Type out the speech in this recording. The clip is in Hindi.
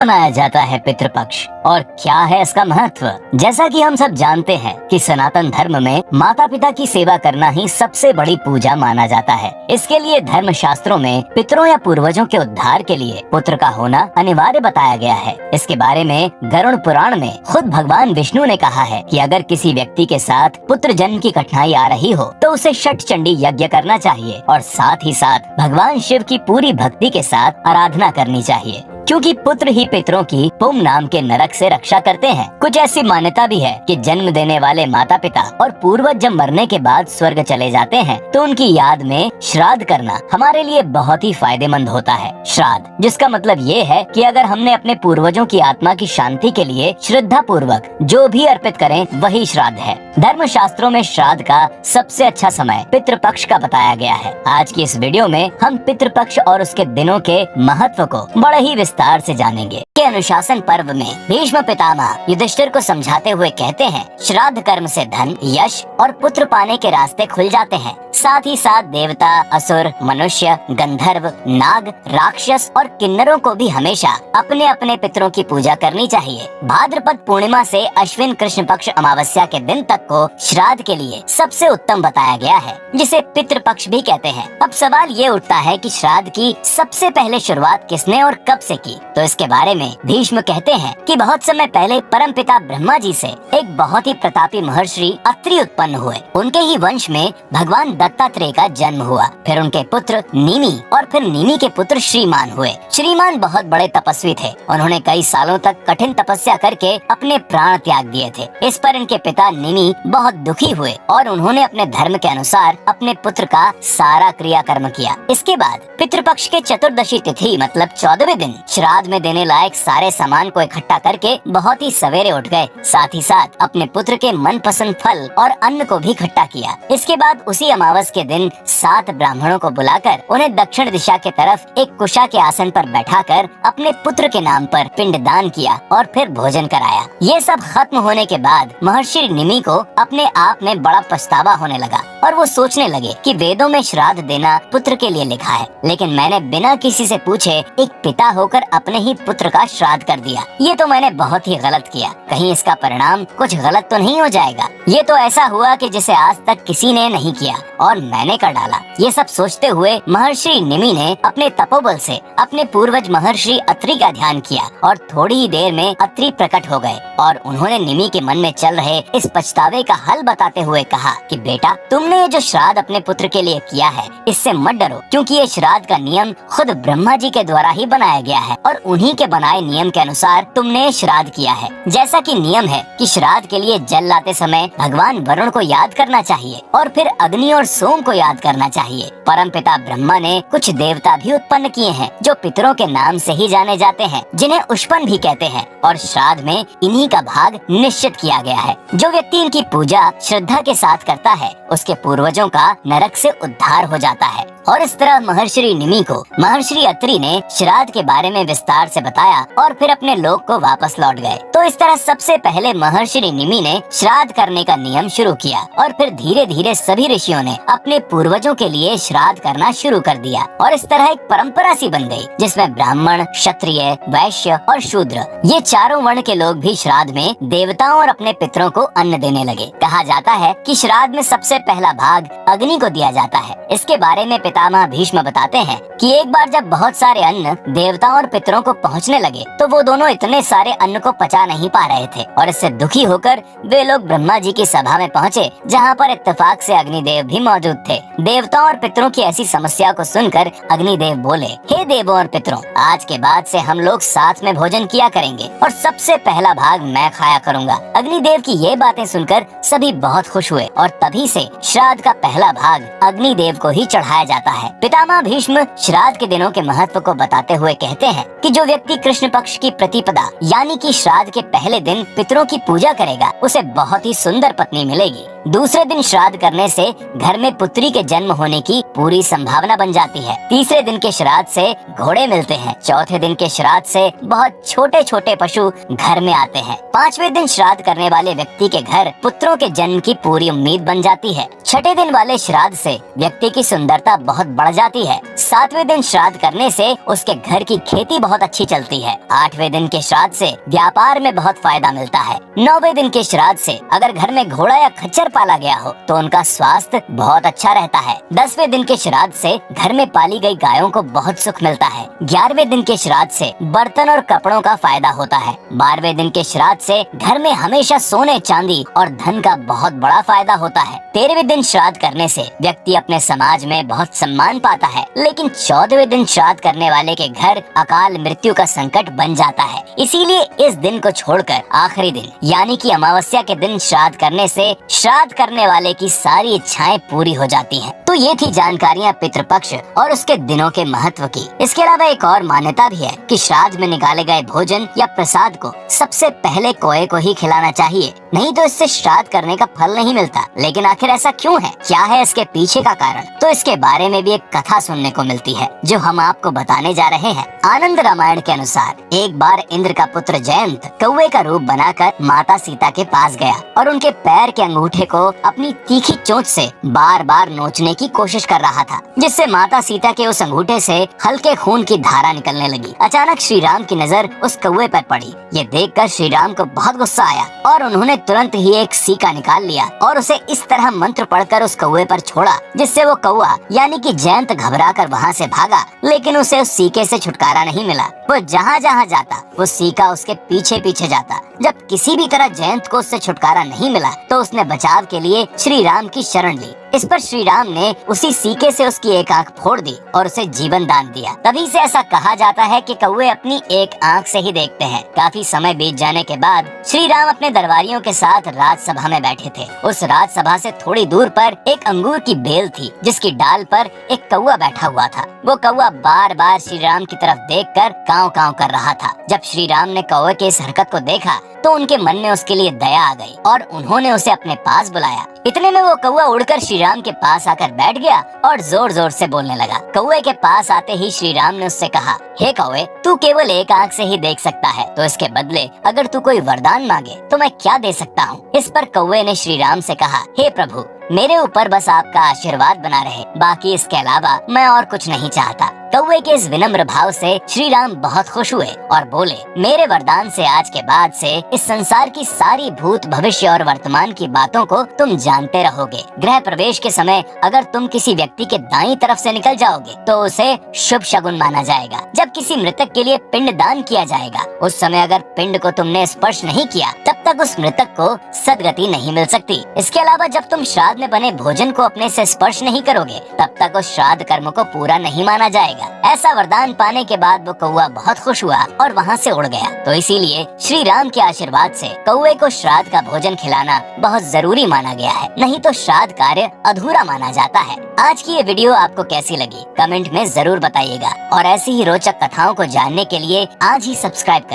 मनाया जाता है पितृपक्ष और क्या है इसका महत्व। जैसा कि हम सब जानते हैं कि सनातन धर्म में माता पिता की सेवा करना ही सबसे बड़ी पूजा माना जाता है। इसके लिए धर्म शास्त्रों में पितरों या पूर्वजों के उद्धार के लिए पुत्र का होना अनिवार्य बताया गया है। इसके बारे में गरुड़ पुराण में खुद भगवान विष्णु ने कहा है कि अगर किसी व्यक्ति के साथ पुत्र जन्म की कठिनाई आ रही हो तो उसे षट चंडी यज्ञ करना चाहिए और साथ ही साथ भगवान शिव की पूरी भक्ति के साथ आराधना करनी चाहिए, क्योंकि पुत्र ही पितरों की पुम नाम के नरक से रक्षा करते हैं। कुछ ऐसी मान्यता भी है कि जन्म देने वाले माता पिता और पूर्वज जब मरने के बाद स्वर्ग चले जाते हैं तो उनकी याद में श्राद्ध करना हमारे लिए बहुत ही फायदेमंद होता है। श्राद्ध जिसका मतलब ये है कि अगर हमने अपने पूर्वजों की आत्मा की शांति के लिए श्रद्धा पूर्वक जो भी अर्पित करें वही श्राद्ध है। धर्म शास्त्रों में श्राद्ध का सबसे अच्छा समय पितृपक्ष का बताया गया है। आज की इस वीडियो में हम पितृपक्ष और उसके दिनों के महत्व को बड़े ही विस्तार से जानेंगे। के अनुशासन पर्व में भीष्म पितामह युधिष्ठिर को समझाते हुए कहते हैं, श्राद्ध कर्म से धन, यश और पुत्र पाने के रास्ते खुल जाते हैं। साथ ही साथ देवता, असुर, मनुष्य, गंधर्व, नाग, राक्षस और किन्नरों को भी हमेशा अपने अपने पितरों की पूजा करनी चाहिए। भाद्रपद पूर्णिमा से अश्विन कृष्ण पक्ष अमावस्या के दिन तक को श्राद्ध के लिए सबसे उत्तम बताया गया है, जिसे पितृपक्ष भी कहते हैं। अब सवाल ये उठता है कि श्राद्ध की सबसे पहले शुरुआत किसने और कब से की? तो इसके बारे में भीष्म कहते हैं कि बहुत समय पहले परमपिता ब्रह्मा जी से एक बहुत ही प्रतापी महर्षि अत्रि उत्पन्न हुए। उनके ही वंश में भगवान दत्तात्रेय का जन्म हुआ। फिर उनके पुत्र निमि और फिर निमि के पुत्र श्रीमान हुए। श्रीमान बहुत बड़े तपस्वी थे। उन्होंने कई सालों तक कठिन तपस्या करके अपने प्राण त्याग दिए थे। इस पर इनके पिता निमि बहुत दुखी हुए और उन्होंने अपने धर्म के अनुसार अपने पुत्र का सारा क्रियाकर्म किया। इसके बाद पितृपक्ष के चतुर्दशी तिथि मतलब 14वें दिन श्राद्ध में देने लायक सारे सामान को इकट्ठा करके बहुत ही सवेरे उठ गए। साथ ही साथ अपने पुत्र के मनपसंद फल और अन्न को भी इकट्ठा किया। इसके बाद उसी अमावस के दिन 7 ब्राह्मणों को बुलाकर उन्हें दक्षिण दिशा के तरफ एक कुशा के आसन पर बैठाकर अपने पुत्र के नाम पर पिंडदान किया और फिर भोजन कराया। ये सब खत्म होने के बाद महर्षि निमि को अपने आप में बड़ा पछतावा होने लगा और वो सोचने लगे कि वेदों में श्राद्ध देना पुत्र के लिए लिखा है, लेकिन मैंने बिना किसी से पूछे एक पिता होकर अपने ही पुत्र का श्राद्ध कर दिया। ये तो मैंने बहुत ही गलत किया। कहीं इसका परिणाम कुछ गलत तो नहीं हो जाएगा? ये तो ऐसा हुआ कि जिसे आज तक किसी ने नहीं किया और मैंने कर डाला। ये सब सोचते हुए महर्षि निमि ने अपने तपोबल से अपने पूर्वज महर्षि अत्रि का ध्यान किया और थोड़ी ही देर में अत्रि प्रकट हो गए और उन्होंने निमि के मन में चल रहे इस पछतावे का हल बताते हुए कहा कि बेटा, तुमने ये जो श्राद्ध अपने पुत्र के लिए किया है इससे मत डरो, क्योंकि ये श्राद्ध का नियम खुद ब्रह्मा जी के द्वारा ही बनाया गया है और उन्हीं के बनाए नियम के अनुसार तुमने श्राद्ध किया है। जैसा कि नियम है कि श्राद्ध के लिए जल लाते समय भगवान वरुण को याद करना चाहिए और फिर अग्नि और सोम को याद करना चाहिए। परमपिता ब्रह्मा ने कुछ देवता भी उत्पन्न किए हैं जो पितरों के नाम से ही जाने जाते हैं, जिन्हें उष्पन भी कहते हैं, और श्राद्ध में इन्हीं का भाग निश्चित किया गया है। जो व्यक्ति इनकी पूजा श्रद्धा के साथ करता है उसके पूर्वजों का नरक से उद्धार हो जाता है। और इस तरह महर्षि निमि को महर्षि अत्रि ने श्राद्ध के बारे में विस्तार से बताया और फिर अपने लोक को वापस लौट गए। तो इस तरह सबसे पहले महर्षि निमि ने श्राद्ध करने का नियम शुरू किया और फिर धीरे धीरे सभी ऋषियों ने अपने पूर्वजों के लिए श्राद्ध करना शुरू कर दिया और इस तरह एक परंपरा सी बन गई जिसमें ब्राह्मण, क्षत्रिय, वैश्य और शूद्र ये चारों वर्ण के लोग भी श्राद्ध में देवताओं और अपने पितरों को अन्न देने लगे। कहा जाता है कि श्राद्ध में सबसे पहला भाग अग्नि को दिया जाता है। इसके बारे में पितामह भीष्म बताते हैं कि एक बार जब बहुत सारे अन्न देवताओं और पितरों को पहुंचने लगे तो वो दोनों इतने सारे अन्न को पचा नहीं पा रहे थे और इससे दुखी होकर वे लोग ब्रह्मा जी की सभा में पहुंचे, जहां पर इत्तेफाक से अग्निदेव भी मौजूद थे। देवताओं और पितरों की ऐसी समस्या को सुनकर अग्निदेव बोले, हे देवों और पितरों, आज के बाद से हम लोग साथ में भोजन किया करेंगे और सबसे पहला भाग मैं खाया करूंगा। अग्निदेव की ये बातें सुनकर सभी बहुत खुश हुए और तभी से श्राद्ध का पहला भाग अग्निदेव को ही चढ़ाया जाता है। पितामह भीष्म श्राद्ध के दिनों के महत्व को बताते हुए कहते हैं कि जो व्यक्ति कृष्ण पक्ष की प्रतिपदा यानी कि श्राद्ध के पहले दिन पितरों की पूजा करेगा उसे बहुत ही सुंदर पत्नी मिलेगी। दूसरे दिन श्राद्ध करने से घर में पुत्री के जन्म होने की पूरी संभावना बन जाती है। तीसरे दिन के श्राद्ध से घोड़े मिलते हैं। चौथे दिन के श्राद्ध से बहुत छोटे छोटे पशु घर में आते हैं। पांचवें दिन श्राद्ध करने वाले व्यक्ति के घर पुत्रों के जन्म की पूरी उम्मीद बन जाती है। छठे दिन वाले श्राद्ध से व्यक्ति की सुंदरता बहुत बढ़ जाती है। सातवें दिन श्राद्ध करने से उसके घर की खेती बहुत अच्छी चलती है है। 8वें दिन के श्राद्ध से व्यापार में बहुत फायदा मिलता है। 9वें दिन के श्राद्ध से अगर घर में घोड़ा या खच्चर पाला गया हो तो उनका स्वास्थ्य बहुत अच्छा रहता है। 10वें दिन के श्राद्ध से घर में पाली गई गायों को बहुत सुख मिलता है। 11वें दिन के श्राद्ध से बर्तन और कपड़ों का फायदा होता है। 12वें दिन के श्राद्ध से घर में हमेशा सोने चांदी और धन का बहुत बड़ा फायदा होता है। 13वें दिन श्राद्ध करने से व्यक्ति अपने समाज में बहुत सम्मान पाता है। लेकिन 14वें दिन श्राद्ध करने वाले के घर अकाल मृत्यु का संकट बन जाता है। इसीलिए इस दिन को छोड़कर आखिरी दिन यानी कि अमावस्या के दिन श्राद्ध करने से श्राद्ध करने वाले की सारी इच्छाएं पूरी हो जाती हैं। तो ये थी जानकारियाँ पितृपक्ष और उसके दिनों के महत्व की। इसके अलावा एक और मान्यता भी है कि श्राद्ध में निकाले गए भोजन या प्रसाद को सबसे पहले कौए को ही खिलाना चाहिए, नहीं तो इससे श्राद्ध करने का फल नहीं मिलता। लेकिन आखिर ऐसा क्यों है, क्या है इसके पीछे का कारण, तो इसके बारे में भी एक कथा सुनने को मिलती है जो हम आपको बताने जा रहे हैं। आनंद रामायण के अनुसार एक बार इंद्र का पुत्र जयंत कौवे का रूप बनाकर माता सीता के पास गया और उनके पैर के अंगूठे को अपनी तीखी चोंच से बार बार नोचने की कोशिश कर रहा था, जिससे माता सीता के उस अंगूठे से हल्के खून की धारा निकलने लगी। अचानक श्री राम की नजर उस कौवे पर पड़ी। ये देखकर श्री राम को बहुत गुस्सा आया और उन्होंने तुरंत ही एक सीका निकाल लिया और उसे इस तरह मंत्र पढ़कर उस कौवे पर छोड़ा, जिससे वो कौवा यानी कि जयंत घबराकर वहाँ से भागा। लेकिन उसे उस सीके से छुटकारा नहीं मिला। वो जहाँ जहाँ जाता वो सीका उसके पीछे पीछे जाता। जब किसी भी तरह जयंत को उससे छुटकारा नहीं मिला तो उसने बचाव के लिए श्री राम की शरण ली। इस पर श्री राम ने उसी सीके से उसकी एक आंख फोड़ दी और उसे जीवन दान दिया। तभी से ऐसा कहा जाता है कि कौवे अपनी एक आंख से ही देखते हैं। काफी समय बीत जाने के बाद श्री राम अपने दरबारियों के साथ राजसभा में बैठे थे। उस राजसभा से थोड़ी दूर पर एक अंगूर की बेल थी, जिसकी डाल पर एक कौवा बैठा हुआ था। वो कौवा बार बार श्री राम की तरफ देखकर कांव कांव कर रहा था। जब श्री राम ने कौवे की इस हरकत को देखा तो उनके मन में उसके लिए दया आ गई और उन्होंने उसे अपने पास बुलाया। इतने में वो कौवा उड़कर श्री राम के पास आकर बैठ गया और जोर जोर से बोलने लगा। कौवे के पास आते ही श्री राम ने उससे कहा, हे कौवे, तू केवल एक आंख से ही देख सकता है, तो इसके बदले अगर तू कोई वरदान मांगे तो मैं क्या दे सकता हूँ। इस पर कौवे ने श्री राम से कहा, हे प्रभु, मेरे ऊपर बस आपका आशीर्वाद बना रहे, बाकी इसके अलावा मैं और कुछ नहीं चाहता। कौवे के इस विनम्र भाव से श्री राम बहुत खुश हुए और बोले, मेरे वरदान से आज के बाद से इस संसार की सारी भूत भविष्य और वर्तमान की बातों को तुम जानते रहोगे। गृह प्रवेश के समय अगर तुम किसी व्यक्ति के दाईं तरफ से निकल जाओगे तो उसे शुभ शगुन माना जाएगा। जब किसी मृतक के लिए पिंड दान किया जाएगा, उस समय अगर पिंड को तुमने स्पर्श नहीं किया तब तक उस मृतक को सदगति नहीं मिल सकती। इसके अलावा जब तुम श्राद्ध में बने भोजन को अपने से स्पर्श नहीं करोगे तब तक उस श्राद्ध कर्म को पूरा नहीं माना जाएगा। ऐसा वरदान पाने के बाद वो कौवा बहुत खुश हुआ और वहाँ से उड़ गया। तो इसीलिए श्री राम के आशीर्वाद से कौवे को श्राद्ध का भोजन खिलाना बहुत जरूरी माना गया है, नहीं तो श्राद्ध कार्य अधूरा माना जाता है। आज की ये वीडियो आपको कैसी लगी कमेंट में जरूर बताइएगा और ऐसी ही रोचक कथाओं को जानने के लिए आज ही सब्सक्राइब करें।